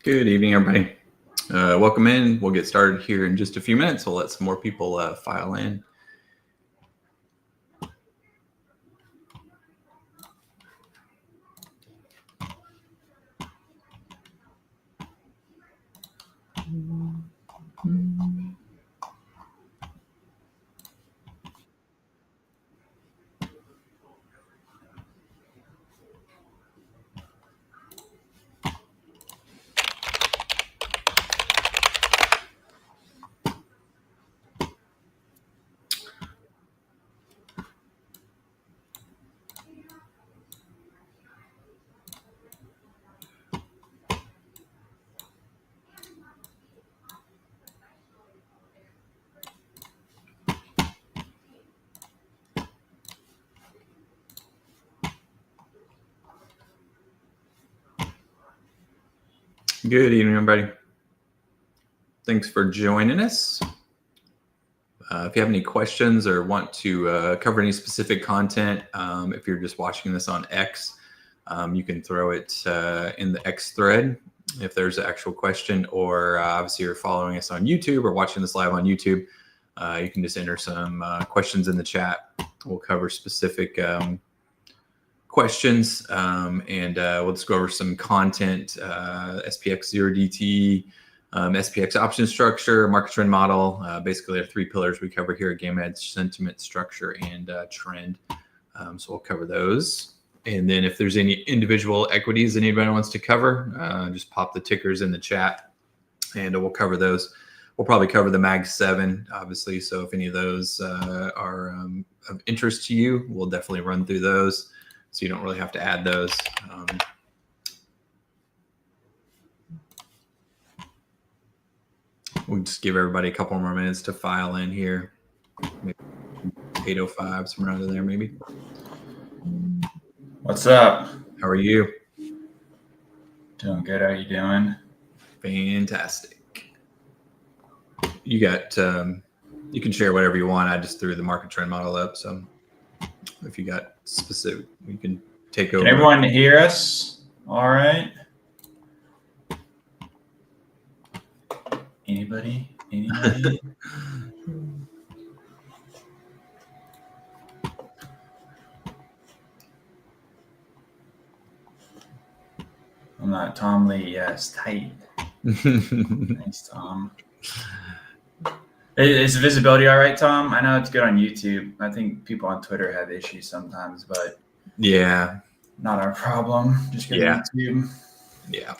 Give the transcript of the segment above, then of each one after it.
Good evening, everybody. Welcome in. We'll get started here in just a few minutes. We'll let some more people file in. Good evening, everybody. Thanks for joining us. If you have any questions or want to cover any specific content, if you're just watching this on X, you can throw it in the X thread if there's an actual question, or obviously you're following us on YouTube or watching this live on YouTube, you can just enter some questions in the chat. We'll cover specific questions and we'll just go over some content, SPX 0DT, SPX option structure, market trend model. Basically, our three pillars we cover here at Game Edge: sentiment, structure, and trend. So we'll cover those. And then if there's any individual equities that anybody wants to cover, just pop the tickers in the chat and we'll cover those. We'll probably cover the Mag 7, obviously. So if any of those are of interest to you, we'll definitely run through those. So you don't really have to add those. We'll just give everybody a couple more minutes to file in here. Maybe 8:05, somewhere under there, maybe. What's up? How are you? Doing good. How you doing? Fantastic. You got, you can share whatever you want. I just threw the market trend model up. So if you got specific, you can take over. Can everyone hear us? All right. Anybody? Anybody? I'm not Tom Lee. Yes, tight. Thanks, Tom. Is the visibility all right, Tom? I know it's good on YouTube. I think people on Twitter have issues sometimes, but yeah, not our problem. Just get on YouTube. Yeah.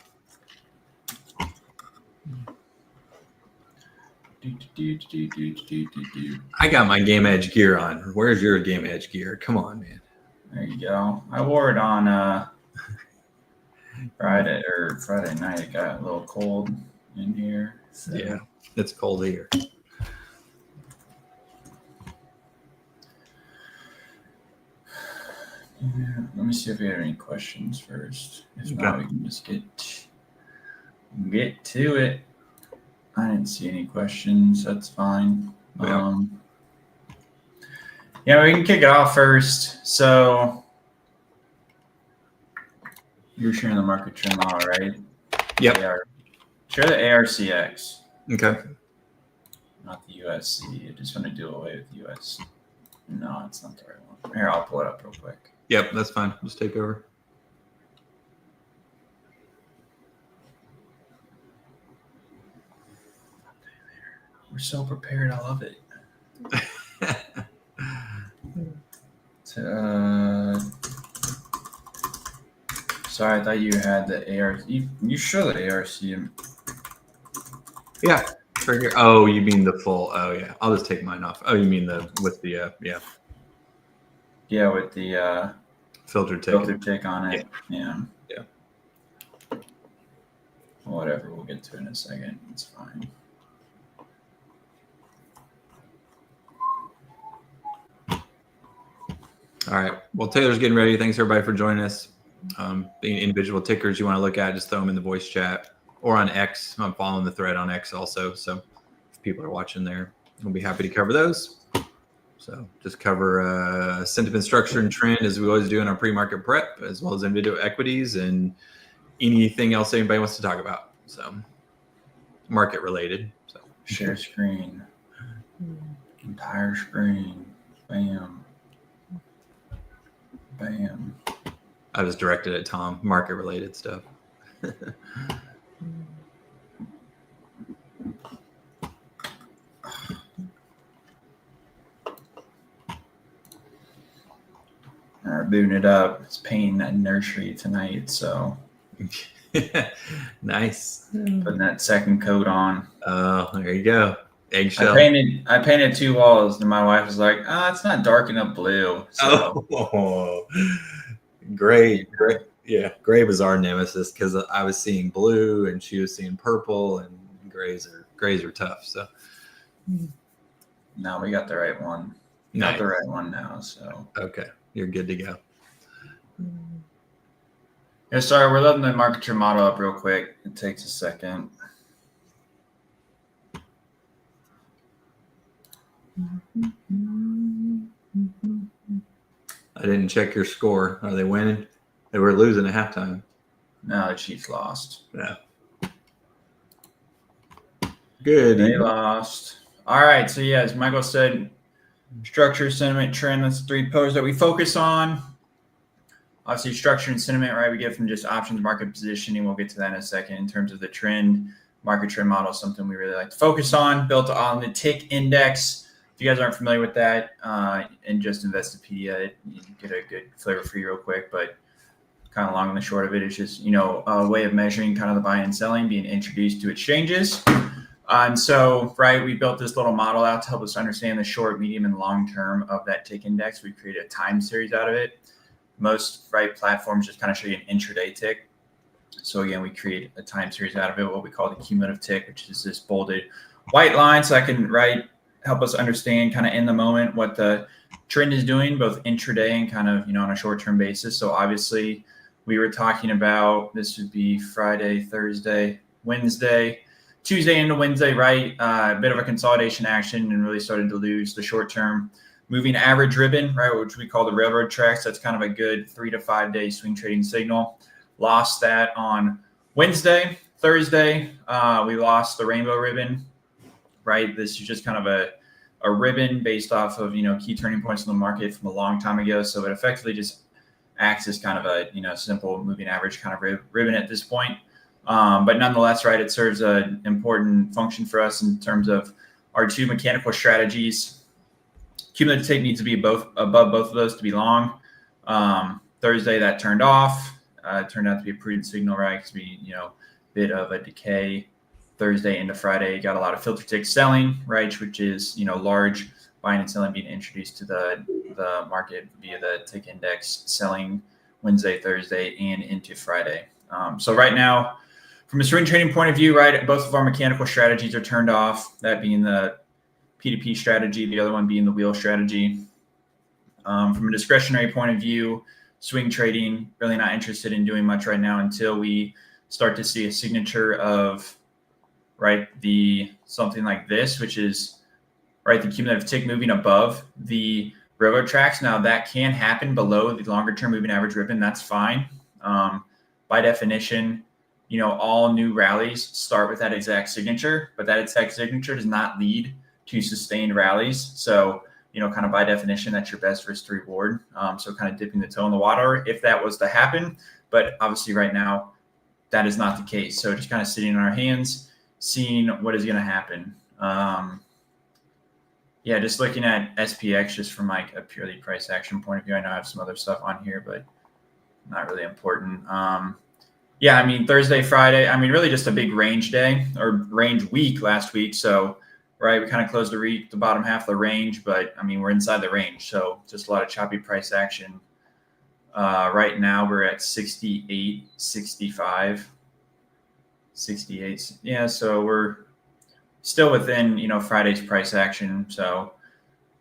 I got my Game Edge gear on. Where's your Game Edge gear? Come on, man. There you go. I wore it on Friday night. It got a little cold in here. So. Yeah, it's cold here. Yeah, let me see if we have any questions first. If not, we can just get to it. I didn't see any questions. That's fine. Yeah. Yeah, we can kick it off first. So you're sharing the market trend model, right? Yep. Share the ARCX. Okay. Not the USC. I just want to do away with the US. No, it's not the right one. Here, I'll pull it up real quick. Yep, that's fine. Just take over. We're so prepared. I love it. Sorry, I thought you had the ARC. You show the ARC. Yeah, right here. Oh, you mean the full? Oh, yeah. I'll just take mine off. Oh, you mean with the yeah. Yeah, with the filter tick on it. Yeah. Whatever. We'll get to it in a second. It's fine. All right. Well, Taylor's getting ready. Thanks, everybody, for joining us. Being individual tickers you want to look at, just throw them in the voice chat or on X. I'm following the thread on X also. So if people are watching there, we'll be happy to cover those. So just cover sentiment, structure, and trend as we always do in our pre-market prep, as well as individual equities and anything else anybody wants to talk about. So market related. So share screen, entire screen, bam, bam. I was directed at Tom. Market related stuff. All right, booting it up. It's painting that nursery tonight, so Nice. putting that second coat on. Oh, there you go. Eggshell. I painted 2 walls, and my wife was like, it's not dark enough blue. So Gray. Yeah, gray was our nemesis because I was seeing blue and she was seeing purple, and grays are tough. So no, we got the right one. nice. Got the right one now. So Okay, you're good to go. yeah, sorry, we're letting the market trend model up real quick. It takes a second. I didn't check your score. Are they winning? They were losing at halftime. No, the Chiefs lost. Yeah. Good. They lost. All right. So, yeah, as Michael said, structure, sentiment, trend, that's the 3 pillars that we focus on. Obviously, structure and sentiment, right, we get from just options market positioning. We'll get to that in a second. In terms of the trend, market trend model is something we really like to focus on, built on the tick index. If you guys aren't familiar with that, in just Investopedia, you can get a good flavor for you real quick. But kind of long and the short of it is just, a way of measuring kind of the buying and selling being introduced to exchanges. And so, right, we built this little model out to help us understand the short, medium, and long term of that tick index. We created a time series out of it. Most platforms just kind of show you an intraday tick. So again, we create a time series out of it, what we call the cumulative tick, which is this bolded white line. So I can help us understand kind of in the moment what the trend is doing, both intraday and kind of, on a short-term basis. So obviously we were talking about, this would be Friday, Thursday, Wednesday, Tuesday into Wednesday, right? A bit of a consolidation action and really started to lose the short-term moving average ribbon, right, which we call the railroad tracks. That's kind of a good 3 to 5 day swing trading signal. Lost that on Wednesday. Thursday, we lost the rainbow ribbon, right? This is just kind of a ribbon based off of, key turning points in the market from a long time ago. So it effectively just acts as kind of a, simple moving average kind of ribbon at this point. But nonetheless, right, it serves an important function for us in terms of our 2 mechanical strategies. Cumulative tick needs to be above both of those to be long. Thursday that turned off. It turned out to be a prudent signal, right? Because we, bit of a decay. Thursday into Friday, got a lot of filter tick selling, right? Which is, large buying and selling being introduced to the market via the tick index, selling Wednesday, Thursday, and into Friday. So right now, from a swing trading point of view, right, both of our mechanical strategies are turned off. That being the P2P strategy, the other one being the wheel strategy. From a discretionary point of view, swing trading, really not interested in doing much right now until we start to see a signature of, right, something like this, which is, right, the cumulative tick moving above the railroad tracks. Now that can happen below the longer term moving average ribbon. That's fine. By definition, all new rallies start with that exact signature, but that exact signature does not lead to sustained rallies. So, kind of by definition, that's your best risk to reward. So kind of dipping the toe in the water if that was to happen. But obviously right now, that is not the case. So just kind of sitting in our hands, seeing what is going to happen. Just looking at SPX just from like a purely price action point of view. I know I have some other stuff on here, but not really important. Thursday, Friday, really just a big range day or range week last week. So, right, we kind of closed the bottom half of the range, but we're inside the range. So just a lot of choppy price action. Right now we're at 68, 65, 68. Yeah. So we're still within, Friday's price action. So,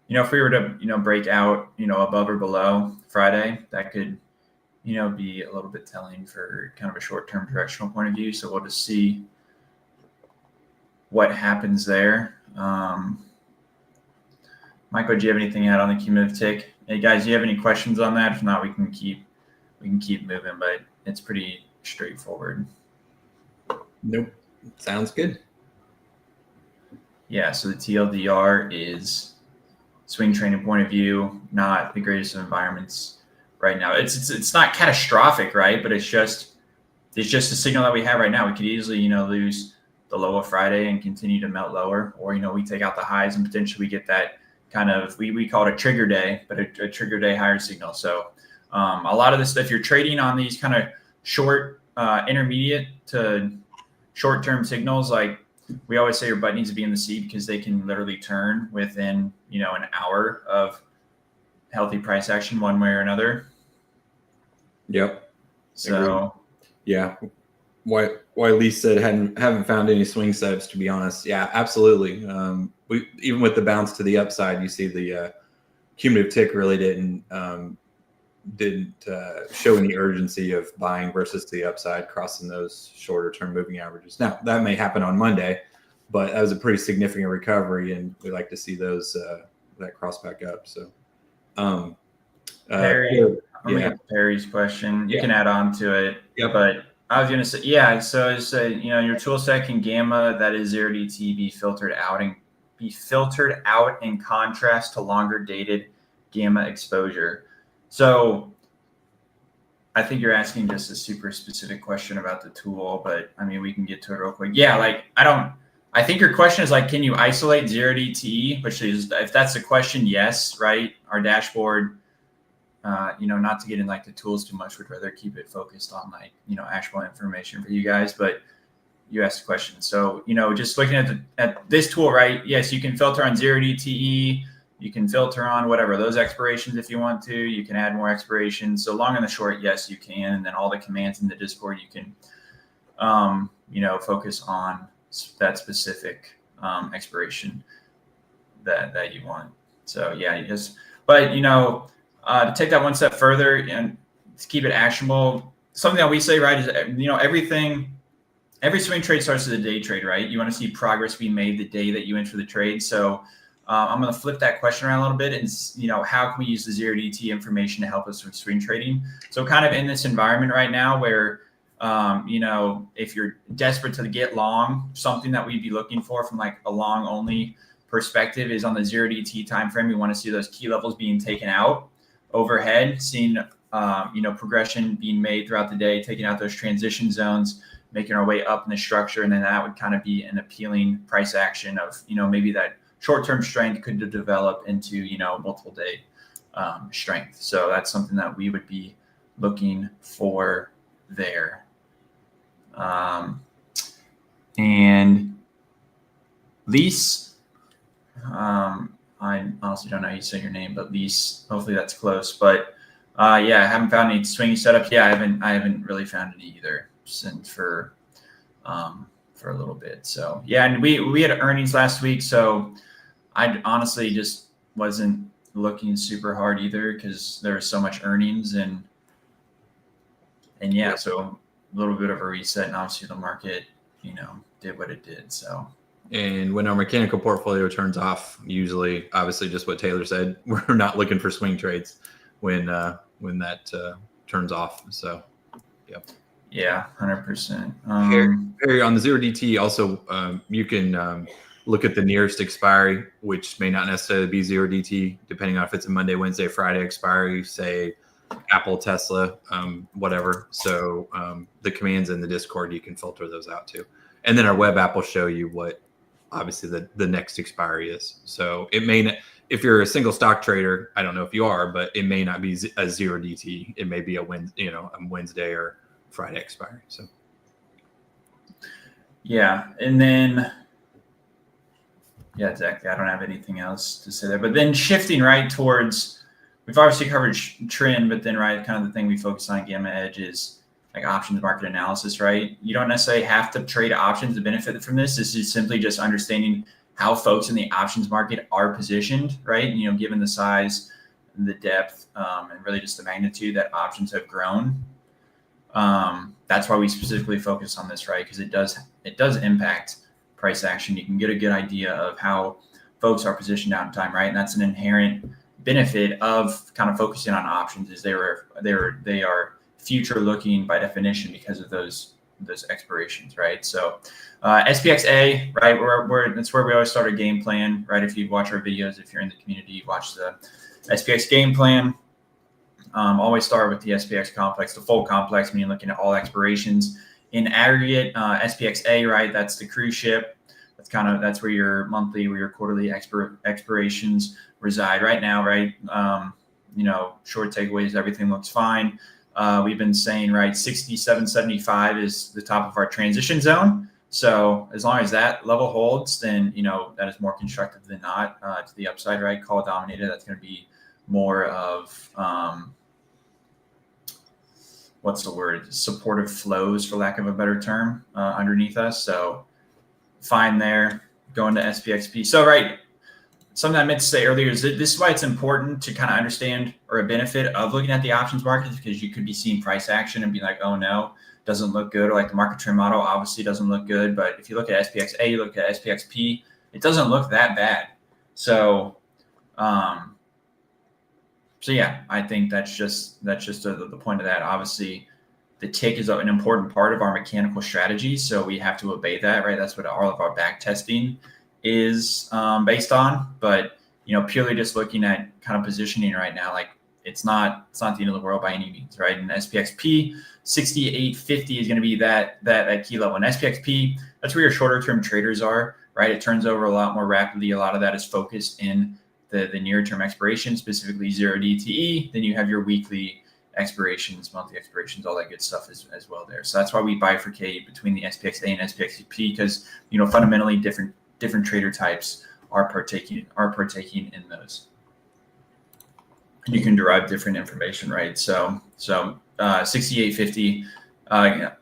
if we were to, break out, above or below Friday, that could, be a little bit telling for kind of a short-term directional point of view. So we'll just see what happens there. Michael, do you have anything to add on the cumulative tick? Hey guys, do you have any questions on that? If not, we can keep moving, but it's pretty straightforward. Nope. Sounds good. Yeah, so the TLDR is swing trading point of view, not the greatest of environments right now. It's not catastrophic, right? But it's just a signal that we have right now. We could easily, lose the low of Friday and continue to melt lower, or we take out the highs and potentially we get that kind of we call it a trigger day, but a trigger day higher signal. So a lot of this stuff, if you're trading on these kind of short, intermediate to short-term signals, like we always say your butt needs to be in the seat because they can literally turn within an hour of healthy price action one way or another. Yep. So agreed. Yeah. Why Lee said haven't found any swing setups, to be honest. Yeah, absolutely. We even with the bounce to the upside, you see the cumulative tick really didn't show any urgency of buying versus the upside, crossing those shorter term moving averages. Now that may happen on Monday, but that was a pretty significant recovery, and we like to see those that cross back up. So, Perry, I'm gonna get Perry's question. You can add on to it, but I was gonna say, yeah. So it's your tool set can gamma, that is 0DT, be filtered out in contrast to longer dated gamma exposure. So I think you're asking just a super specific question about the tool, but I mean, we can get to it real quick. Yeah, I think your question is can you isolate 0DT, which is, if that's the question, yes, right? Our dashboard, not to get in the tools too much, would rather keep it focused on actual information for you guys, but you asked the question. So, just looking at this tool, right? Yes, you can filter on 0DTE. You can filter on whatever those expirations if you want to. You can add more expirations. So long and the short, yes, you can. And then all the commands in the Discord, you can, focus on that specific expiration that you want. So yeah, but to take that one step further and to keep it actionable, something that we say, right, is every swing trade starts as a day trade, right? You want to see progress being made the day that you enter the trade. So I'm going to flip that question around a little bit, and how can we use the 0DT information to help us with swing trading? So kind of in this environment right now where if you're desperate to get long, something that we'd be looking for from a long only perspective is on the 0DT time frame. We want to see those key levels being taken out overhead, seeing progression being made throughout the day, taking out those transition zones, making our way up in the structure, and then that would kind of be an appealing price action of maybe that short-term strength could develop into multiple day strength. So that's something that we would be looking for there. And Lise, I honestly don't know how you say your name, but Lise, hopefully that's close. But I haven't found any swing setups. Yeah, I haven't really found any either since for a little bit. So yeah, and we had earnings last week, so I honestly just wasn't looking super hard either because there was so much earnings and so a little bit of a reset, and obviously the market, did what it did. So. And when our mechanical portfolio turns off, usually, obviously, just what Taylor said, we're not looking for swing trades when that turns off. So, yep. Yeah, 100%. Harry, on the 0DT, also, you can look at the nearest expiry, which may not necessarily be 0DT, depending on if it's a Monday, Wednesday, Friday expiry, say Apple, Tesla, whatever. So the commands in the Discord, you can filter those out too. And then our web app will show you what obviously the next expiry is. So it may not, if you're a single stock trader, I don't know if you are, but it may not be a 0DT. It may be a Wednesday or Friday expiry. So yeah, and then yeah, exactly. I don't have anything else to say there. But then shifting right towards, we've obviously covered trend, but then right, kind of the thing we focus on Gamma Edge is options market analysis, right? You don't necessarily have to trade options to benefit from this. This is simply just understanding how folks in the options market are positioned, right? Given the size, the depth, and really just the magnitude that options have grown. That's why we specifically focus on this, right? Because it does impact price action. You can get a good idea of how folks are positioned out in time, right? And that's an inherent benefit of kind of focusing on options, is they are future looking by definition because of those those expirations, right? So SPXA, right? That's where we always start our game plan, right? If you watch our videos, if you're in the community, watch the SPX game plan. Always start with the SPX complex, the full complex, meaning looking at all expirations. In aggregate, SPXA, right? That's the cruise ship. That's where your monthly or your quarterly expirations reside right now, right? Short takeaways, everything looks fine. We've been saying, right, 67.75 is the top of our transition zone. So as long as that level holds, then, that is more constructive than not to the upside, right? Call dominated. That's going to be more of, what's the word? Supportive flows, for lack of a better term, underneath us. So fine there, going to SPXP. So, right, something I meant to say earlier is that this is why it's important to kind of understand, or a benefit of looking at the options market, because you could be seeing price action and be like, oh no, doesn't look good. Or like the market trend model obviously doesn't look good. But if you look at SPXA, you look at SPXP, it doesn't look that bad. So, yeah, I think that's just the point of that. Obviously, the tick is an important part of our mechanical strategy, so we have to obey that, right? That's what all of our back testing is based on. But purely just looking at kind of positioning right now, like it's not the end of the world by any means, right? And SPXP 68.50 is going to be that key level. And SPXP, that's where your shorter term traders are, right? It turns over a lot more rapidly. A lot of that is focused in the near term expiration, specifically 0 DTE. Then you have your weekly expirations, monthly expirations, all that good stuff as well there. So that's why we bifurcate between the SPXA and SPXP, because fundamentally different trader types are partaking in those. You can derive different information, right? So 68.50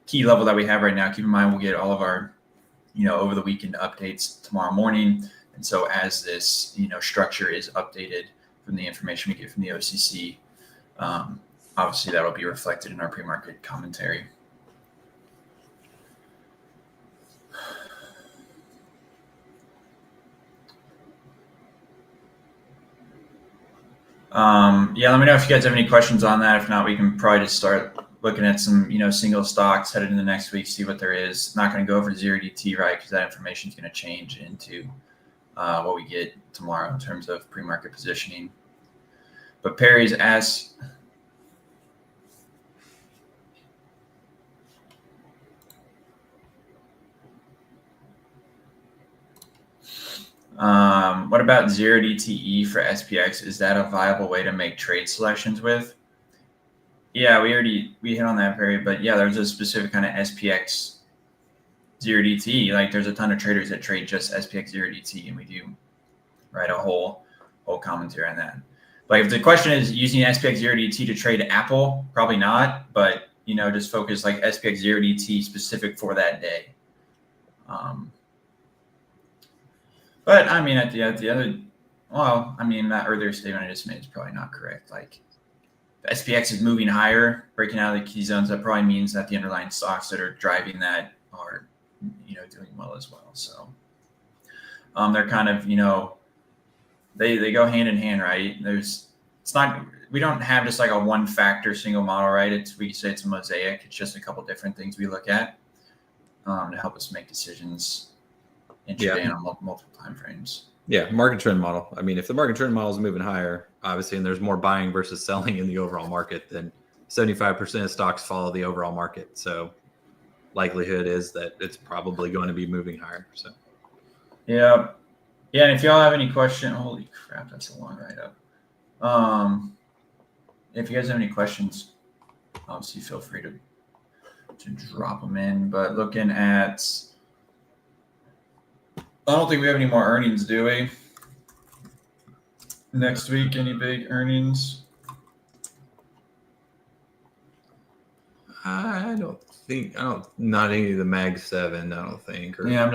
key level that we have right now. Keep in mind, we'll get all of our over the weekend updates tomorrow morning. And so as this structure is updated from the information we get from the OCC, obviously that'll be reflected in our pre-market commentary. Let me know if you guys have any questions on that. If not, we can probably just start looking at some single stocks headed into next week, see what there is. Not going to go over 0 DT, right? Because that information is going to change into what we get tomorrow in terms of pre-market positioning. But Perry's asked, what about 0 DTE for SPX? Is that a viable way to make trade selections with? Yeah, we hit on that, Perry. But yeah, there's a specific kind of SPX 0 DTE. Like there's a ton of traders that trade just SPX 0 DTE, and we do write a whole commentary on that. Like if the question is using SPX 0 DT to trade Apple, probably not. But just focus like SPX 0 DT specific for that day. But I mean, that earlier statement I just made is probably not correct. Like the SPX is moving higher, breaking out of the key zones. That probably means that the underlying stocks that are driving that are, doing well as well. So they're kind of, they go hand in hand, right? We don't have just like a one factor single model, right? We say it's a mosaic. It's just a couple different things we look at to help us make decisions intraday on multiple time frames. Yeah, market trend model. I mean, if the market trend model is moving higher, obviously, and there's more buying versus selling in the overall market, then 75% of stocks follow the overall market. So likelihood is that it's probably going to be moving higher. So yeah. And if y'all have any questions, holy crap, that's a long write-up. If you guys have any questions, obviously feel free to drop them in. But looking at, I don't think we have any more earnings, do we? Next week, any big earnings? Not any of the Mag 7, I don't think. We got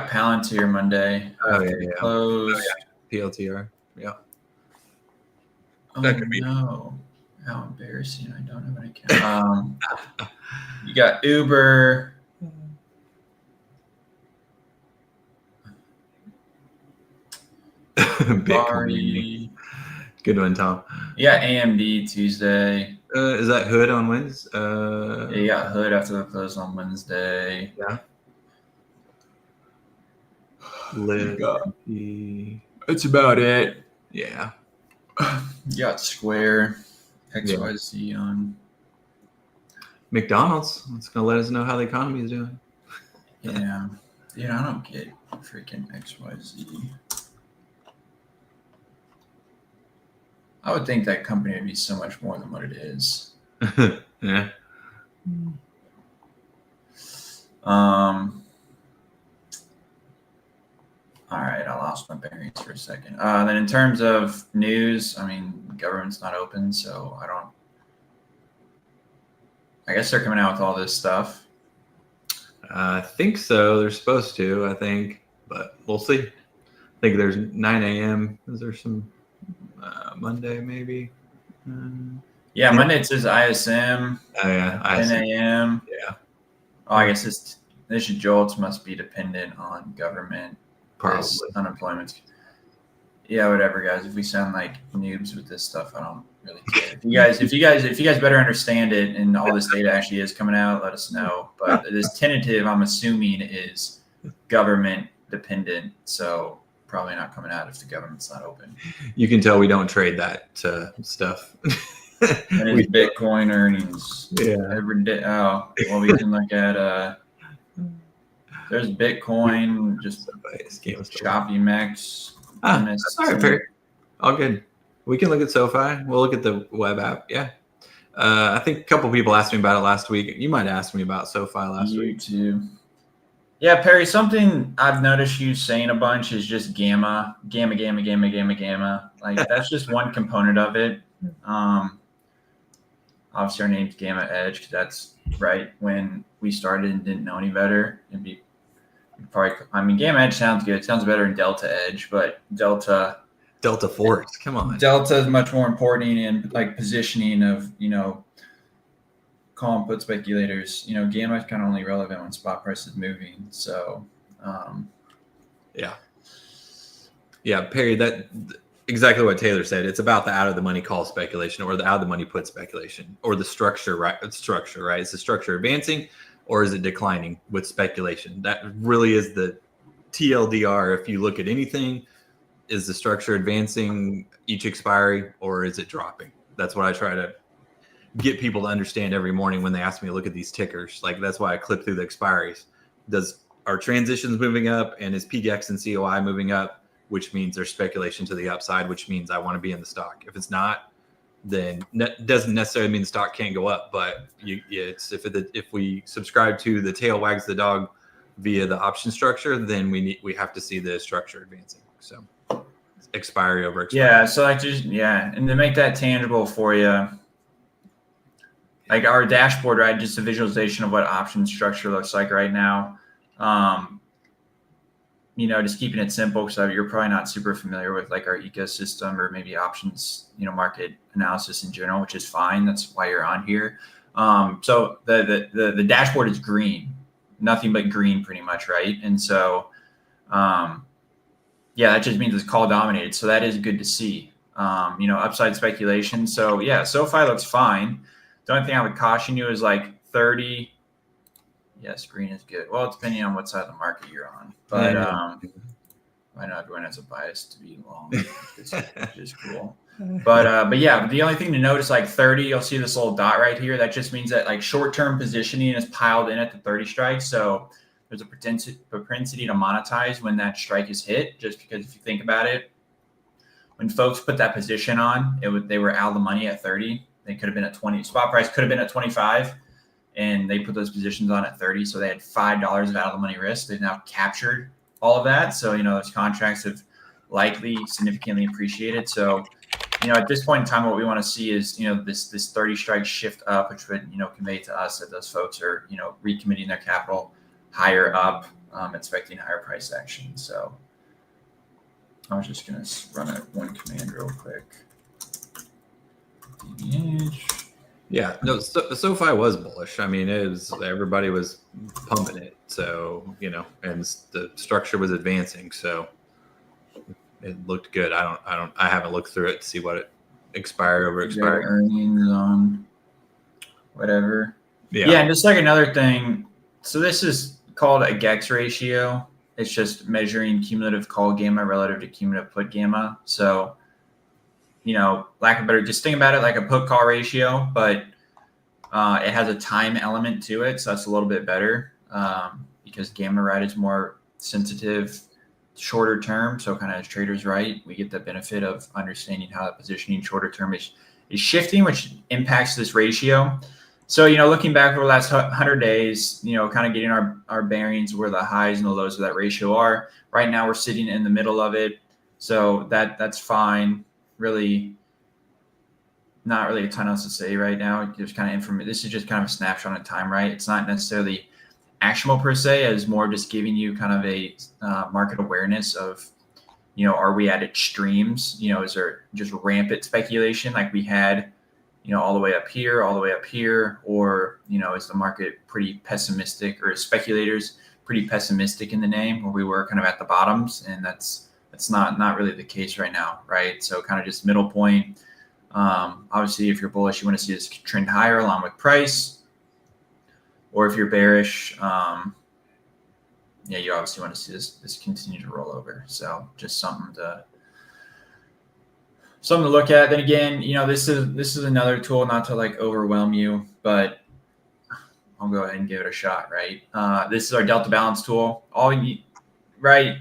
Palantir Monday. Oh, yeah. Closed. Oh, yeah. PLTR. Yeah. That could be. No. How embarrassing. I don't have an account. You got Uber. Bitcoin. Good one, Tom. Yeah, AMD Tuesday. Is that Hood on Wednesday? Yeah, you got Hood after the close on Wednesday. Yeah. That's about it. Yeah. You got Square, XYZ on. McDonald's. It's gonna let us know how the economy is doing. Yeah. Dude, I don't get freaking XYZ. I would think that company would be so much more than what it is. Yeah. All right, I lost my bearings for a second. Then in terms of news, I mean, government's not open, so I guess they're coming out with all this stuff. I think so. They're supposed to, I think, but we'll see. I think there's 9 a.m. Is there some Monday maybe? Yeah, Monday it says ISM. Oh yeah, 10 a.m. Yeah. Oh, I guess this JOLTS must be dependent on government. Probably. Unemployment. Yeah, whatever, guys. If we sound like noobs with this stuff, I don't really care. If you guys better understand it and all this data actually is coming out, let us know. But this tentative, I'm assuming, is government dependent, so probably not coming out if the government's not open. You can tell we don't trade that stuff. And it's Bitcoin earnings. Yeah. Every day. Oh, well, we can look at there's Bitcoin, just Choppy Max. That's all right, Perry. All good. We can look at SoFi. We'll look at the web app. Yeah. I think a couple people asked me about it last week. You might ask me about SoFi last week. Too. Yeah, Perry, something I've noticed you saying a bunch is just gamma. Like that's just one component of it. Obviously our name's Gamma Edge because that's right when we started and didn't know any better. It'd be probably, I mean, Gamma Edge sounds good. It sounds better than Delta Edge, but Delta Force, come on. Delta is much more important in like positioning of, call and put speculators. Gamma is kind of only relevant when spot price is moving. So, yeah, Perry, that exactly what Taylor said. It's about the out of the money call speculation or the out of the money put speculation or the structure, right? Is the structure advancing or is it declining with speculation? That really is the TLDR. If you look at anything, is the structure advancing each expiry or is it dropping? That's what I try to get people to understand every morning when they ask me to look at these tickers. Like that's why I clip through the expiries. Are transitions moving up and is PGX and COI moving up, which means there's speculation to the upside, which means I want to be in the stock. If it's not, then doesn't necessarily mean the stock can't go up. But if we subscribe to the tail wags the dog via the option structure, then we have to see the structure advancing. So expiry over expiry. Yeah. So and to make that tangible for you, like our dashboard, right? Just a visualization of what option structure looks like right now. Just keeping it simple because you're probably not super familiar with like our ecosystem or maybe options, market analysis in general, which is fine. That's why you're on here. So the dashboard is green, nothing but green pretty much, right? And so, that just means it's call dominated. So that is good to see, upside speculation. So yeah, SoFi looks fine. The only thing I would caution you is like 30. Yes, green is good. Well, depending on what side of the market you're on. But I know everyone has a bias to be long, which is cool. But yeah, the only thing to note is like 30, you'll see this little dot right here. That just means that like short-term positioning is piled in at the 30 strike. So there's a propensity to monetize when that strike is hit, just because if you think about it, when folks put that position on, they were out of the money at 30. They could have been at 20. Spot price could have been at 25. And they put those positions on at 30. So they had $5 of out of the money risk. They've now captured all of that. So, those contracts have likely significantly appreciated. So, at this point in time, what we want to see is, this 30 strike shift up, which would, convey to us that those folks are, recommitting their capital higher up, expecting higher price action. So I was just going to run one command real quick. DBH. Yeah, no, SoFi was bullish. I mean, everybody was pumping it. So, and the structure was advancing. So it looked good. I haven't looked through it to see what expire over Their expired. earnings on whatever. Yeah. Yeah, and just like another thing, so this is called a GEX ratio. It's just measuring cumulative call gamma relative to cumulative put gamma. So, lack of better, just think about it like a put call ratio, but it has a time element to it. So that's a little bit better because gamma, right, is more sensitive, shorter term. So kind of as traders, right, we get the benefit of understanding how that positioning shorter term is shifting, which impacts this ratio. So, looking back over the last 100 days, kind of getting our bearings where the highs and the lows of that ratio are. Right now, we're sitting in the middle of it. So that's fine. Really, not really a ton else to say right now. There's kind of information. This is just kind of a snapshot in time, right? It's not necessarily actionable per se, as more just giving you kind of a market awareness of, are we at extremes? Is there just rampant speculation like we had, all the way up here, or, is the market pretty pessimistic, or speculators pretty pessimistic in the name, where we were kind of at the bottoms? And that's not really the case right now, right? So kind of just middle point. Obviously, if you're bullish, you want to see this trend higher along with price, or if you're bearish, you obviously want to see this continue to roll over. So just something to look at. Then again, this is another tool, not to like overwhelm you, but I'll go ahead and give it a shot, right? This is our delta balance tool. Right?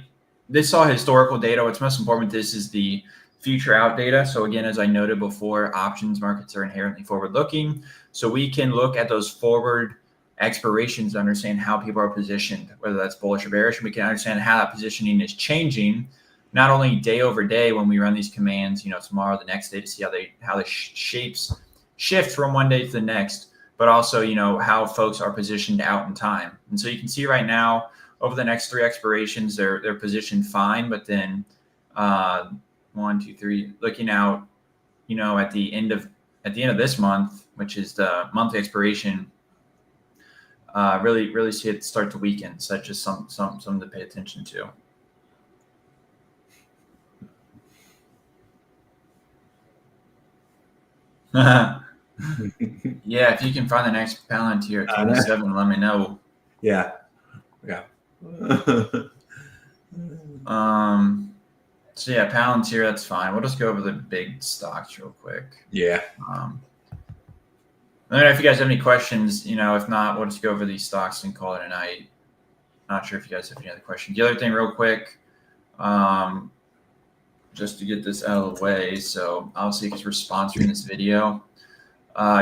This is all historical data. What's most important, this is the future out data. So again, as I noted before, options markets are inherently forward looking. So we can look at those forward expirations to understand how people are positioned, whether that's bullish or bearish. And we can understand how that positioning is changing, not only day over day when we run these commands, tomorrow, the next day, to see how the shapes shift from one day to the next, but also, how folks are positioned out in time. And so you can see right now, over the next 3 expirations, they're positioned fine, but then 1, 2, 3, looking out, at the end of this month, which is the monthly expiration, really see it start to weaken. So that's just something to pay attention to. Yeah, if you can find the next Palantir at 27, let me know. Yeah. So yeah, Palantir, that's fine. We'll just go over the big stocks real quick. Yeah. Let me know if you guys have any questions. If not, we'll just go over these stocks and call it a night. Not sure if you guys have any other questions. The other thing, real quick, just to get this out of the way. So obviously, because we're sponsoring this video,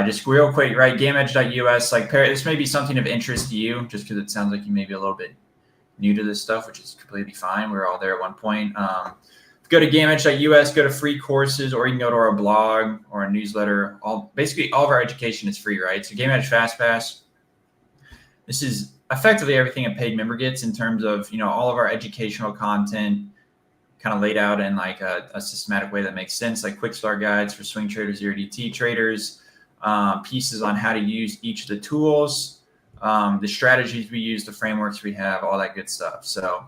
just real quick, right? GameEdge.us, this may be something of interest to you, just because it sounds like you may be a little bit new to this stuff, which is completely fine. We were all there at one point. Go to GameEdge.us, go to free courses, or you can go to our blog or our newsletter. Basically, all of our education is free, right? So GameEdge FastPass, this is effectively everything a paid member gets in terms of, all of our educational content kind of laid out in like a systematic way that makes sense, like quick start guides for swing traders, zero DT traders, pieces on how to use each of the tools, the strategies we use, the frameworks we have, all that good stuff. So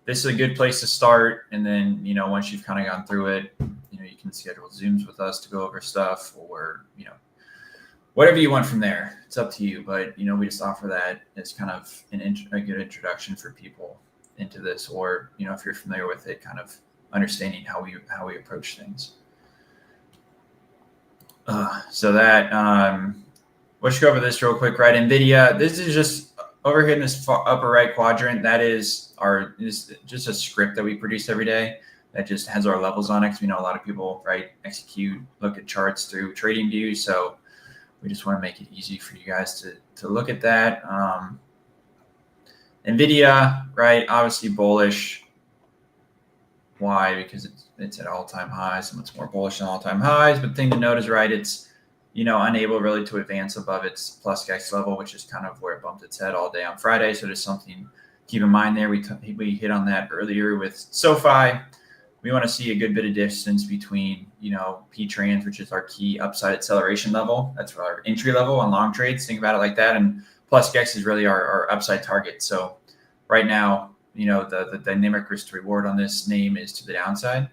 this is a good place to start. And then, once you've kind of gone through it, you can schedule Zooms with us to go over stuff, or, whatever you want from there. It's up to you. But, we just offer that as kind of a good introduction for people into this, or, if you're familiar with it, kind of understanding how we approach things. So that, let's go over this real quick, right? NVIDIA, this is just over here in this upper right quadrant. That is just a script that we produce every day that just has our levels on it. Because we know a lot of people, right, look at charts through TradingView. So we just want to make it easy for you guys to look at that. NVIDIA, right, obviously bullish. Why? Because it's at all-time highs, and it's more bullish than all-time highs. But the thing to note is, right, it's unable really to advance above its plus X level, which is kind of where it bumped its head all day on Friday. So there's something to keep in mind there. We hit on that earlier with SoFi. We want to see a good bit of distance between, P-trans, which is our key upside acceleration level. That's our entry level on long trades. Think about it like that. And plus X is really our upside target. So right now, the dynamic risk to reward on this name is to the downside.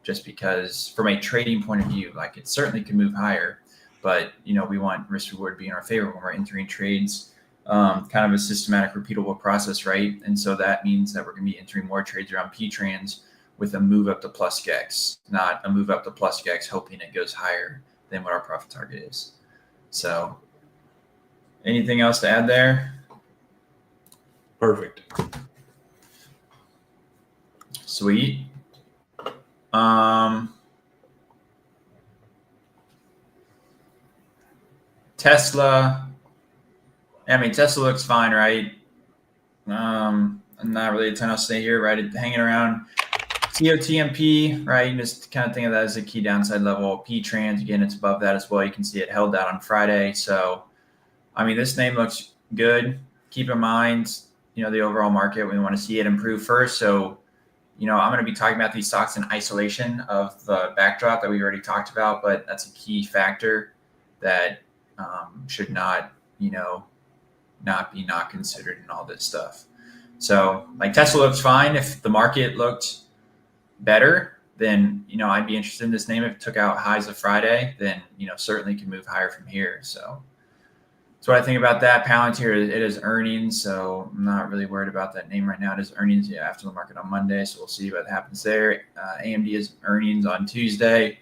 just because from a trading point of view, like it certainly can move higher, but we want risk reward being our favor when we're entering trades. Kind of a systematic, repeatable process, right? And so that means that we're going to be entering more trades around P-trans with a move up to plus GEX, not a move up to plus GEX hoping it goes higher than what our profit target is. So anything else to add there? Perfect. Sweet. Tesla. I mean, Tesla looks fine, right? Not really a ton else to say here, right? Hanging around COTMP, right? You just kind of think of that as a key downside level. P-trans, again, it's above that as well. You can see it held out on Friday. So, I mean, this name looks good. Keep in mind, the overall market, we want to see it improve first. So, I'm going to be talking about these stocks in isolation of the backdrop that we already talked about, but that's a key factor that should not, not be not considered in all this stuff. So like Tesla looks fine. If the market looked better, then, I'd be interested in this name. If it took out highs of Friday, then, certainly can move higher from here. So that's what I think about that. Palantir, it is earnings. So I'm not really worried about that name right now. It is earnings after the market on Monday. So we'll see what happens there. AMD is earnings on Tuesday.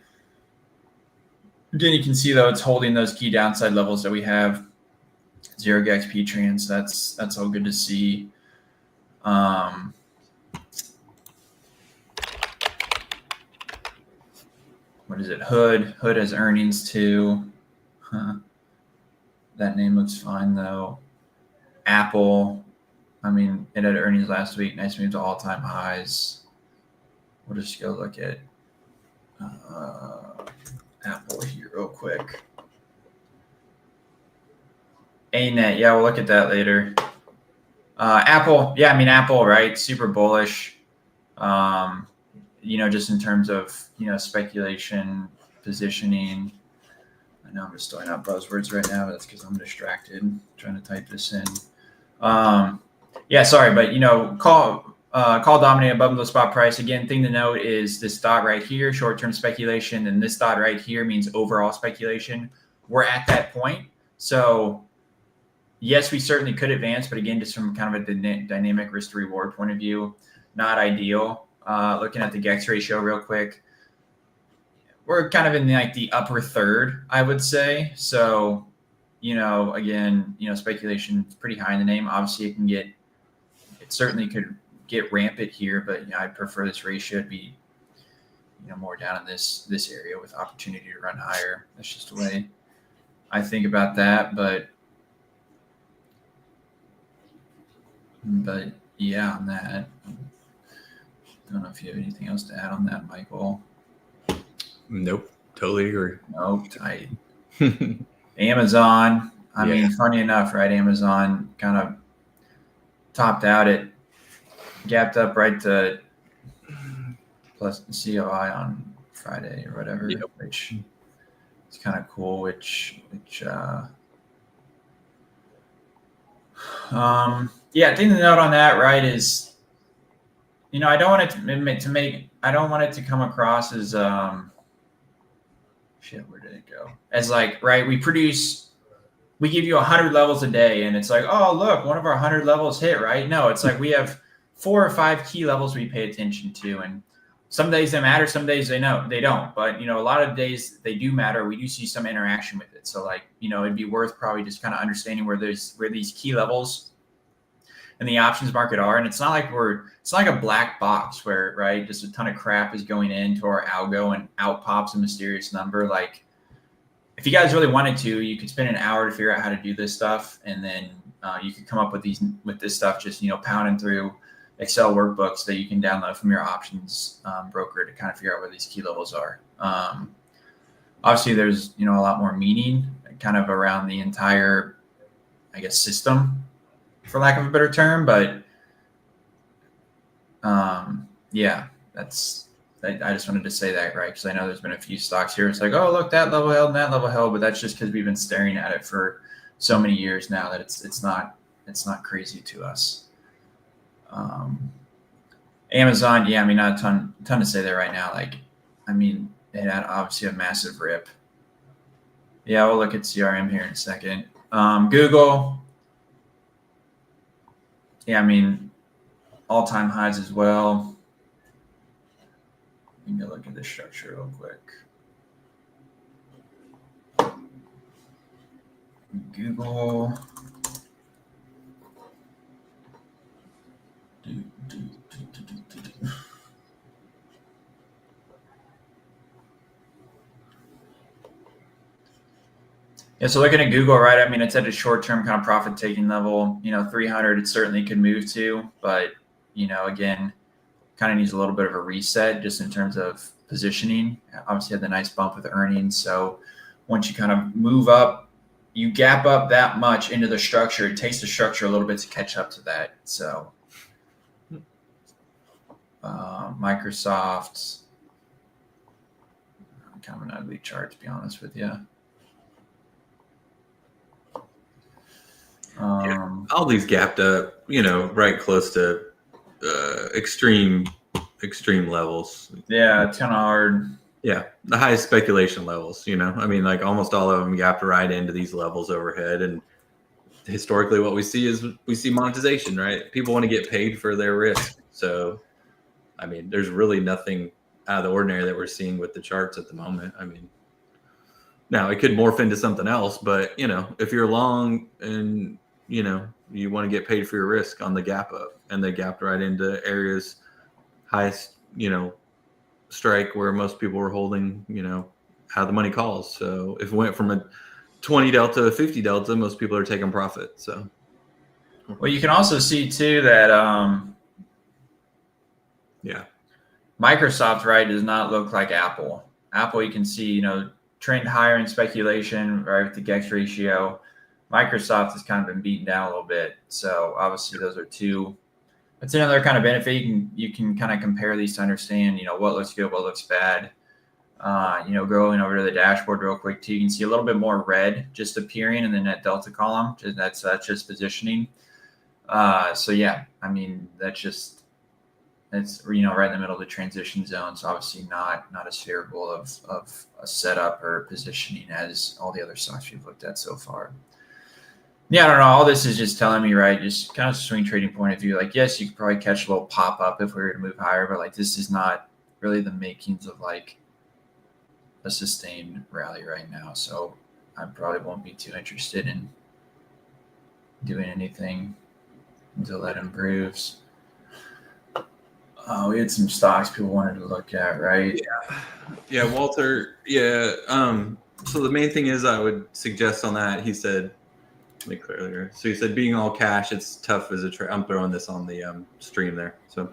Again, you can see though, it's holding those key downside levels that we have. 0 GEX P-trans, that's all good to see. What is it? Hood has earnings too. That name looks fine though. Apple, I mean, it had earnings last week. Nice move to all-time highs. We'll just go look at Apple here real quick. ANET, yeah, we'll look at that later. Apple, yeah, I mean, Apple, right? Super bullish. Just in terms of, speculation, positioning. I know I'm just throwing out buzzwords right now, but that's because I'm distracted trying to type this in. Yeah, sorry, but, call dominating above the spot price. Again, thing to note is this dot right here, short-term speculation, and this dot right here means overall speculation. We're at that point. So, yes, we certainly could advance, but again, just from kind of a dynamic risk to reward point of view, not ideal. Looking at the GEX ratio real quick, we're kind of in the upper third, I would say. So, again, speculation is pretty high in the name. Obviously, it certainly could get rampant here, but I'd prefer this ratio to be, more down in this area with opportunity to run higher. That's just the way I think about that, but yeah, on that, I don't know if you have anything else to add on that, Michael. Nope, totally agree. Nope, tight. Amazon, I mean, funny enough, right? Amazon kind of topped out. It gapped up right to plus COI on Friday or whatever, which is kind of cool. Which yeah, thing to note on that, right, is I don't want it I don't want it to come across as shit, where did it go? As right, we give you 100 levels a day and it's like, oh look, one of our 100 levels hit, right? No, it's like we have 4 or 5 key levels we pay attention to, and some days they matter, some days they don't. But a lot of days they do matter. We do see some interaction with it. So it'd be worth probably just kind of understanding where these key levels in the options market are. And it's not like a black box where, right, just a ton of crap is going into our algo and out pops a mysterious number. Like, if you guys really wanted to, you could spend an hour to figure out how to do this stuff, and then you could come up with this stuff just pounding through Excel workbooks that you can download from your options broker to kind of figure out where these key levels are. Obviously, there's a lot more meaning kind of around the entire, I guess, system, for lack of a better term, but yeah, I just wanted to say that, right? Because I know there's been a few stocks here. It's like, oh, look, that level held and that level held, but that's just because we've been staring at it for so many years now that it's not crazy to us. Amazon, yeah, I mean, not a ton to say there right now. Like, I mean, it had obviously a massive rip. Yeah, we'll look at CRM here in a second. Google. Yeah, I mean, all-time highs as well. Let me look at the structure real quick. Google. Yeah, so looking at Google, right? I mean, it's at a short-term kind of profit-taking level. 300, it certainly could move to, but again, kind of needs a little bit of a reset just in terms of positioning. Obviously, had the nice bump with the earnings. So once you kind of move up, you gap up that much into the structure, it takes the structure a little bit to catch up to that. So Microsoft, kind of an ugly chart, to be honest with you. All these gapped up, right close to extreme levels. Yeah, it's kind of hard. Yeah, the highest speculation levels. I mean, like almost all of them gapped right into these levels overhead, and historically, what we see is monetization. Right, people want to get paid for their risk. So, I mean, there's really nothing out of the ordinary that we're seeing with the charts at the moment. I mean, now it could morph into something else, but if you're long and you want to get paid for your risk on the gap up, and they gapped right into areas highest, strike where most people were holding, how the money calls. So if it went from a 20 delta to 50 delta, most people are taking profit. So, well, you can also see too that, Microsoft, right, does not look like Apple. Apple, you can see, trend higher in speculation, right, with the GEX ratio. Microsoft has kind of been beaten down a little bit. So obviously those are two. That's another kind of benefit. You can kind of compare these to understand, what looks good, what looks bad. Going over to the dashboard real quick too, you can see a little bit more red just appearing in the net delta column. That's just positioning. So yeah, I mean, it's right in the middle of the transition zone. So obviously not as favorable of a setup or positioning as all the other stocks we've looked at so far. Yeah, I don't know. All this is just telling me, right, just kind of swing trading point of view. Like, yes, you could probably catch a little pop up if we were to move higher, but like this is not really the makings of like a sustained rally right now. So I probably won't be too interested in doing anything until that improves. We had some stocks people wanted to look at, right? Yeah, Walter. Yeah. So the main thing is I would suggest on that, he said, let me clear earlier. So he said, being all cash, it's tough as a trader. I'm throwing this on the stream there. So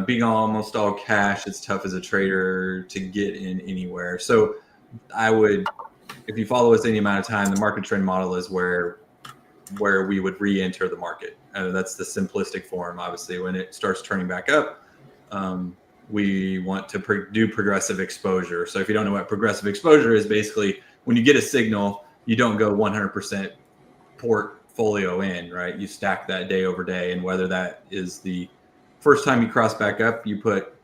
being almost all cash, it's tough as a trader to get in anywhere. So I would, if you follow us any amount of time, the market trend model is where we would re-enter the market. That's the simplistic form. Obviously, when it starts turning back up, we want to do progressive exposure. So if you don't know what progressive exposure is, basically when you get a signal, you don't go 100% portfolio in, right? You stack that day over day, and whether that is the first time you cross back up, you put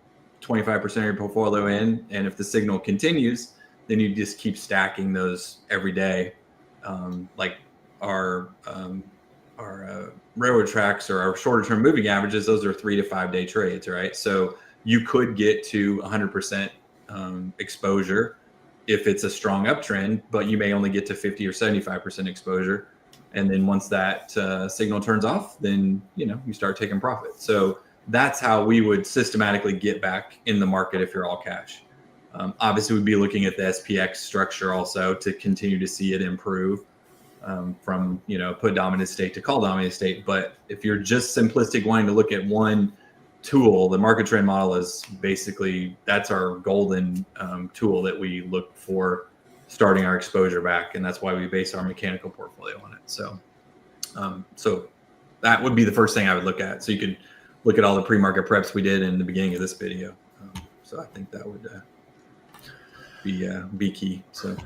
25% of your portfolio in, and if the signal continues, then you just keep stacking those every day. Like our railroad tracks or our shorter term moving averages, those are 3 to 5 day trades, right? So you could get to 100% exposure if it's a strong uptrend, but you may only get to 50 or 75% exposure. And then once that signal turns off, then you start taking profit. So that's how we would systematically get back in the market if you're all cash. Obviously, we'd be looking at the SPX structure also to continue to see it improve from put dominant state to call dominant state. But if you're just simplistic wanting to look at one tool, the market trend model is basically, that's our golden tool that we look for starting our exposure back, and that's why we base our mechanical portfolio on it. So so that would be the first thing I would look at. So you could look at all the pre-market preps we did in the beginning of this video. So I think that would be key. So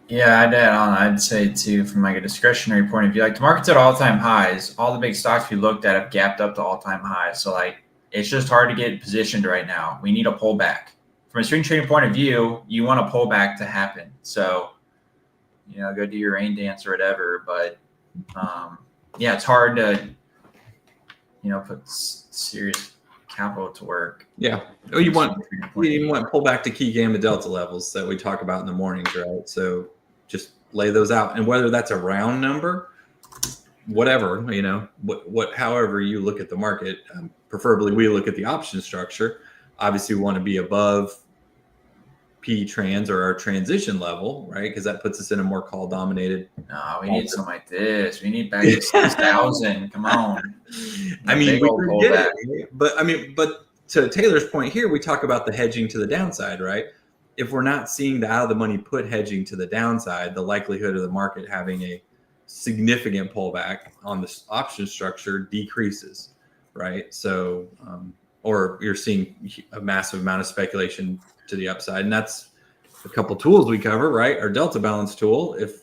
yeah, I'd say too, from like a discretionary point of view, like the market's at all-time highs. All the big stocks we looked at have gapped up to all-time highs. So like It's just hard to get positioned right now. We need a pullback. From a swing trading point of view, you want a pullback to happen. So, go do your rain dance or whatever. But yeah, it's hard to, put serious capital to work. Yeah. Oh, you want pullback to key gamma delta levels that we talk about in the mornings, right? So just lay those out, and whether that's a round number, whatever, however you look at the market, preferably we look at the option structure. Obviously, we want to be above P trans or our transition level, right? Because that puts us in a more call dominated. No, we need something like this. We need back to 6,000. Come on. I mean, we forget it, but to Taylor's point here, we talk about the hedging to the downside, right? If we're not seeing the out of the money put hedging to the downside, the likelihood of the market having a significant pullback on this option structure decreases, right? So, or you're seeing a massive amount of speculation to the upside, and that's a couple tools we cover, right? Our delta balance tool. If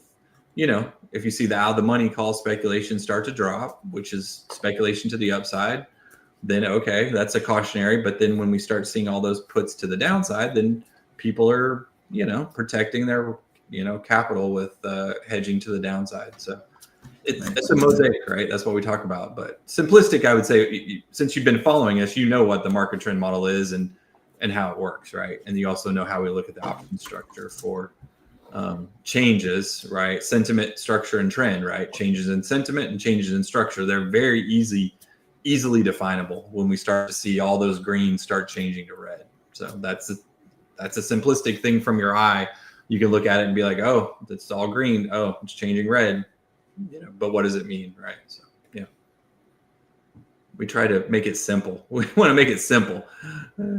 you see the out of the money call speculation start to drop, which is speculation to the upside, then okay, that's a cautionary. But then when we start seeing all those puts to the downside, then people are protecting their capital with hedging to the downside. So it's a mosaic, right? That's what we talk about. But simplistic, I would say, since you've been following us, what the market trend model is and how it works, right? And you also know how we look at the option structure for changes, right? Sentiment, structure, and trend, right? Changes in sentiment and changes in structure. They're very easily definable when we start to see all those greens start changing to red. So that's a simplistic thing from your eye. You can look at it and be like, oh, it's all green. Oh, it's changing red. But what does it mean, right? So yeah, we try to make it simple. We want to make it simple.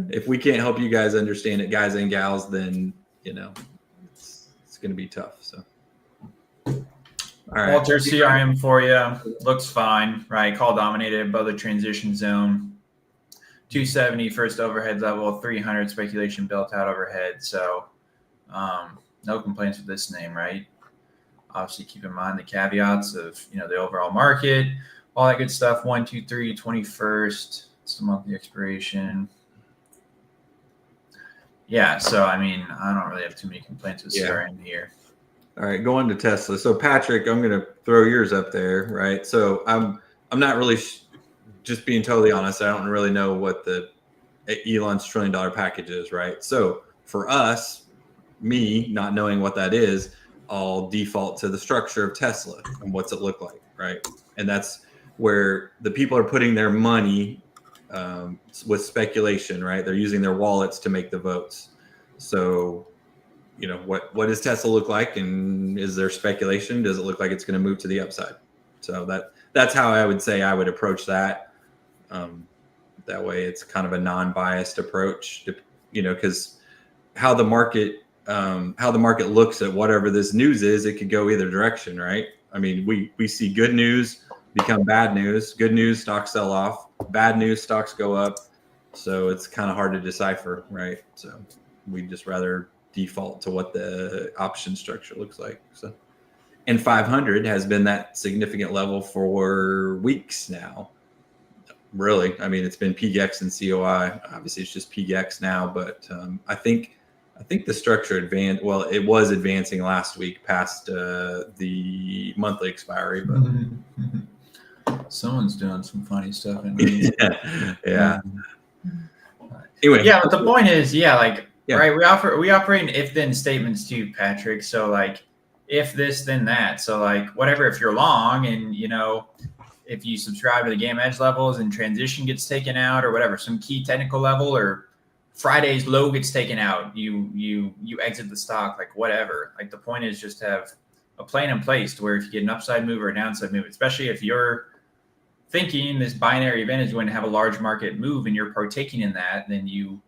If we can't help you guys understand it, guys and gals, then it's going to be tough. So. All right. Walter, CRM for you looks fine, right? Call dominated above the transition zone. 270 first overhead level, 300 speculation built out overhead. So no complaints with this name, right? Obviously, keep in mind the caveats of the overall market, all that good stuff. 1, 2, 3, 21st. It's the monthly expiration. Yeah, so I don't really have too many complaints with CRM here. All right, going to Tesla. So Patrick, I'm going to throw yours up there, right? So I'm not really, just being totally honest, I don't really know what the Elon's $1 trillion package is, right? So for us, me not knowing what that is, I'll default to the structure of Tesla and what's it look like, right? And that's where the people are putting their money with speculation, right? They're using their wallets to make the votes. So what does Tesla look like, and is there speculation? Does it look like it's going to move to the upside? So that's how I would say I would approach that. That way, it's kind of a non-biased approach, because how the market looks at whatever this news is, it could go either direction, right? I mean, we see good news become bad news. Good news, stocks sell off. Bad news, stocks go up. So it's kind of hard to decipher, right? So we just rather default to what the option structure looks like. So, and 500 has been that significant level for weeks now. Really, it's been PGX and COI. Obviously, it's just PGX now, but I think the structure advanced. Well, it was advancing last week past the monthly expiry, but someone's doing some funny stuff in yeah. Anyway, yeah, but the point is, right? We operate in if-then statements too, Patrick. So if this, then that. So whatever, if you're long and if you subscribe to the game edge levels and transition gets taken out or whatever, some key technical level or Friday's low gets taken out, you exit the stock, whatever. The point is just to have a plan in place to where if you get an upside move or a downside move, especially if you're thinking this binary event is going to have a large market move and you're partaking in that, then you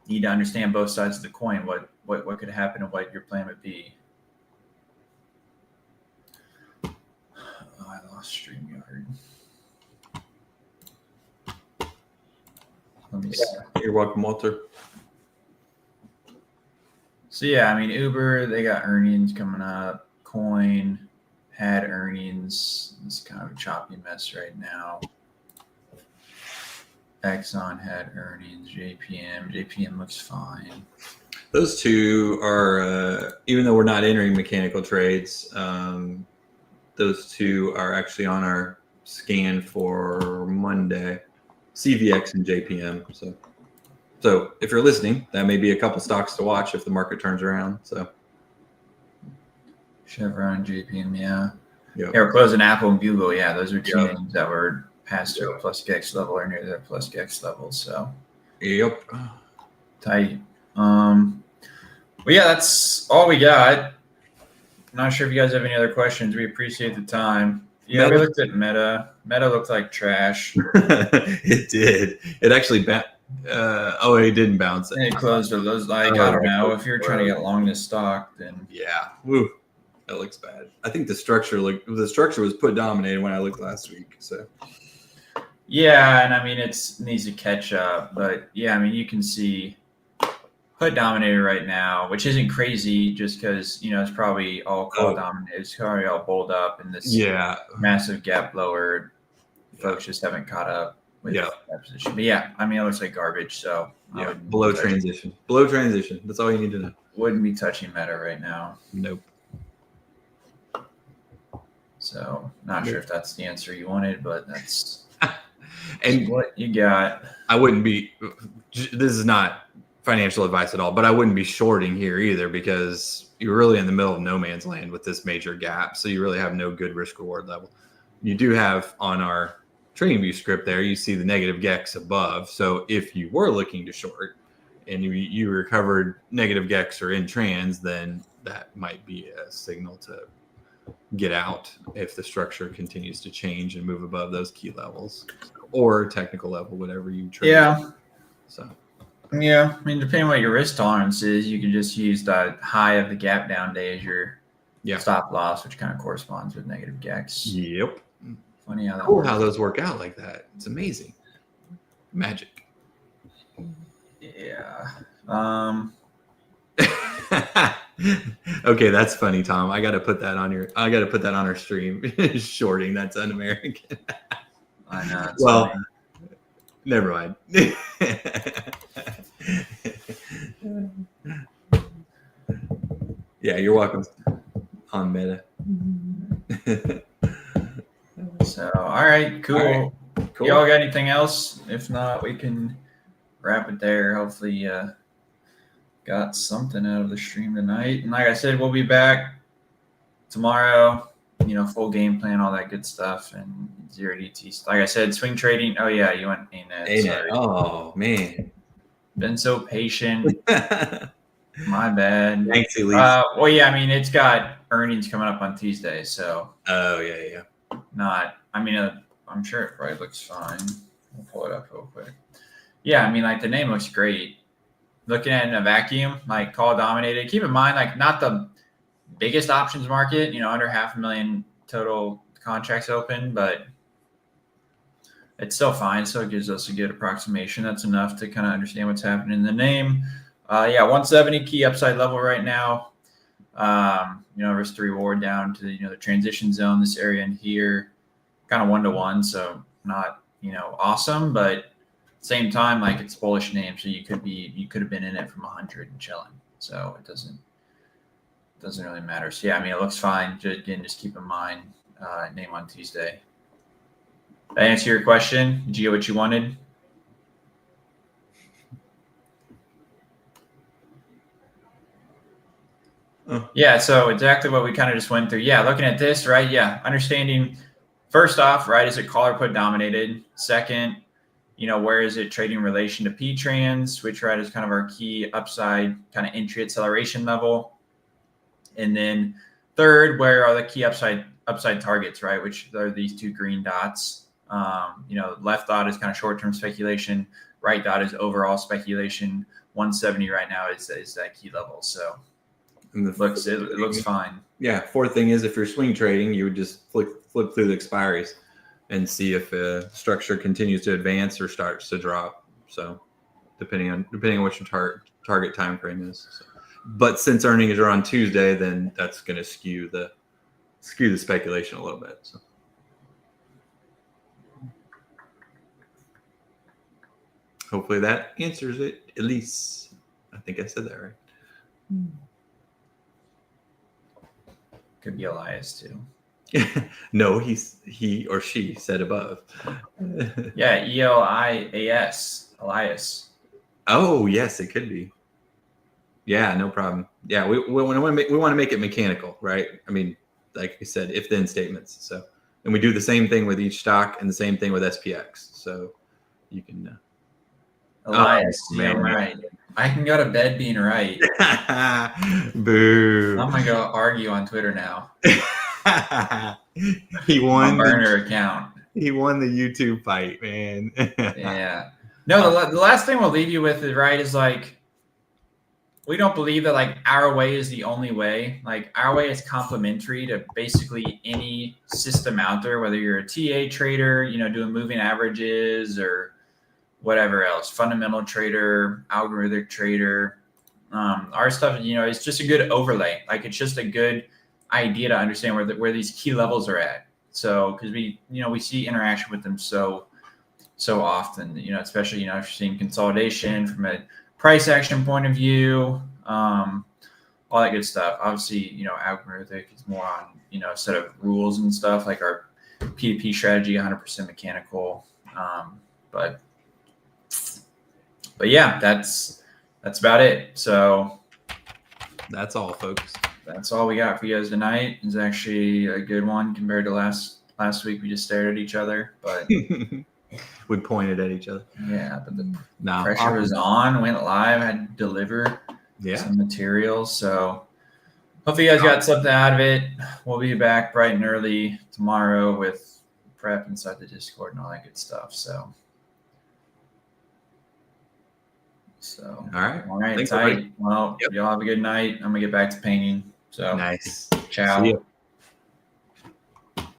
need to understand both sides of the coin, what could happen and what your plan would be. Oh, I lost StreamYard. Let me see. You're welcome, Walter. So yeah, Uber, they got earnings coming up. Coin had earnings. It's kind of a choppy mess right now. Exxon had earnings. JPM looks fine. Those two are, even though we're not entering mechanical trades, those two are actually on our scan for Monday, CVX and JPM. So if you're listening, that may be a couple stocks to watch if the market turns around. So Chevron, JPM, yeah. Yep. Yeah, we're closing Apple and Google. Yeah, those are two Yep. names that were past their plus GEX level or near their plus GEX level. So Yep. tight. Well, yeah, that's all we got. Not sure if you guys have any other questions. We appreciate the time. Yeah, Meta? we looked at Meta. Meta looked like trash. It did. It actually it didn't bounce. And it closed with those. Like, I don't know. If you're trying to get long this stock, then yeah. Woo. That looks bad. I think the structure was put dominated when I looked last week. So yeah, and I mean it needs to catch up. But yeah, I mean you can see put dominated right now, which isn't crazy just because it's probably all call dominated. It's probably all bowled up in this massive gap lower. Folks just haven't caught up with that position. But yeah, I mean it looks like garbage. So yeah, below transition. Below transition. That's all you need to know. Wouldn't be touching Meta right now. Nope. So not sure if that's the answer you wanted, but that's and what you got. I wouldn't be. This is not financial advice at all, but I wouldn't be shorting here either because you're really in the middle of no man's land with this major gap. So you really have no good risk reward level. You do have on our TradingView script there, you see the negative GEX above. So if you were looking to short and you recovered negative GEX or in trans, then that might be a signal to get out if the structure continues to change and move above those key levels or technical level, whatever you trade. Yeah. So. Yeah, I mean, depending on what your risk tolerance is, you can just use the high of the gap down day as your stop loss, which kind of corresponds with negative GEX. Yep. Funny how that cool works. How those work out like that. It's amazing. Magic. Yeah. Okay, that's funny, Tom. I gotta put that on our stream. Shorting, that's un-American. I know. Well, funny. Never mind. Yeah, you're welcome on Meta. So, all right, cool. All right, cool. Y'all got anything else? If not, we can wrap it there. Hopefully, got something out of the stream tonight. And like I said, we'll be back tomorrow. Full game plan, all that good stuff, and zero DT. Like I said, swing trading. Oh yeah, you went ANET. Oh man, been so patient. My bad. Thanks, Elise. Well, yeah, I mean it's got earnings coming up on Tuesday, so. Oh yeah. I mean, I'm sure it probably looks fine. We'll pull it up real quick. Yeah, I mean, like the name looks great. Looking at it in a vacuum, like call dominated. Keep in mind, like not the biggest options market, under 500,000 total contracts open, but it's still fine. So it gives us a good approximation. That's enough to kind of understand what's happening in the name. 170 key upside level right now. Risk to reward down to the transition zone, this area in here, kind of 1-to-1. So not awesome, but same time, like it's bullish name. So you could have been in it from 100 and chilling. So it doesn't really matter. So yeah, I mean it looks fine. Just keep in mind name on Tuesday. Did I answer your question? Did you get what you wanted? Yeah, so exactly what we kind of just went through. Yeah, looking at this, right? Yeah, understanding first off, right, is it call or put dominated? Second, where is it trading in relation to P-trans, which right is kind of our key upside kind of entry acceleration level. And then third, where are the key upside targets, right? Which are these two green dots. Left dot is kind of short-term speculation. Right dot is overall speculation. 170 right now is that key level. So it looks fine. Yeah. Fourth thing is if you're swing trading, you would just flip through the expiries and see if the structure continues to advance or starts to drop. So depending on what your target time frame is. So. But since earnings are on Tuesday, then that's going to skew the speculation a little bit. So. hopefully that answers it. At least I think I said that right. Could be Elias too. No, he or she said above. Yeah, Elias. Elias. Oh yes, it could be. Yeah, no problem. Yeah, we want to make it mechanical, right? I mean, like I said, if then statements. So, and we do the same thing with each stock and the same thing with SPX. So you can. Elias. Oh, Yeah, man. right. I can go to bed being right. Boo. I'm gonna go argue on Twitter now. He won My burner account. He won the YouTube fight, man. Yeah. No, the last thing we'll leave you with is like, we don't believe that like our way is the only way. Like our way is complementary to basically any system out there, whether you're a TA trader, doing moving averages or whatever else, fundamental trader, algorithmic trader. Our stuff, it's just a good overlay. Like it's just a good idea to understand where these key levels are at. So, because we see interaction with them so often, especially, if you're seeing consolidation from a price action point of view, all that good stuff. Obviously, algorithmic is more on, a set of rules and stuff, like our P2P strategy, 100% mechanical. But yeah, that's about it. So that's all, folks. That's all we got for you guys tonight. It's actually a good one compared to last week. We just stared at each other, but we pointed at each other. Yeah, but the pressure was on. Went live, had to deliver some materials. So hopefully you guys got something out of it. We'll be back bright and early tomorrow with prep inside the Discord and all that good stuff. So all right. Thanks, tight. Well, y'all have a good night. I'm gonna get back to painting. So nice. Ciao.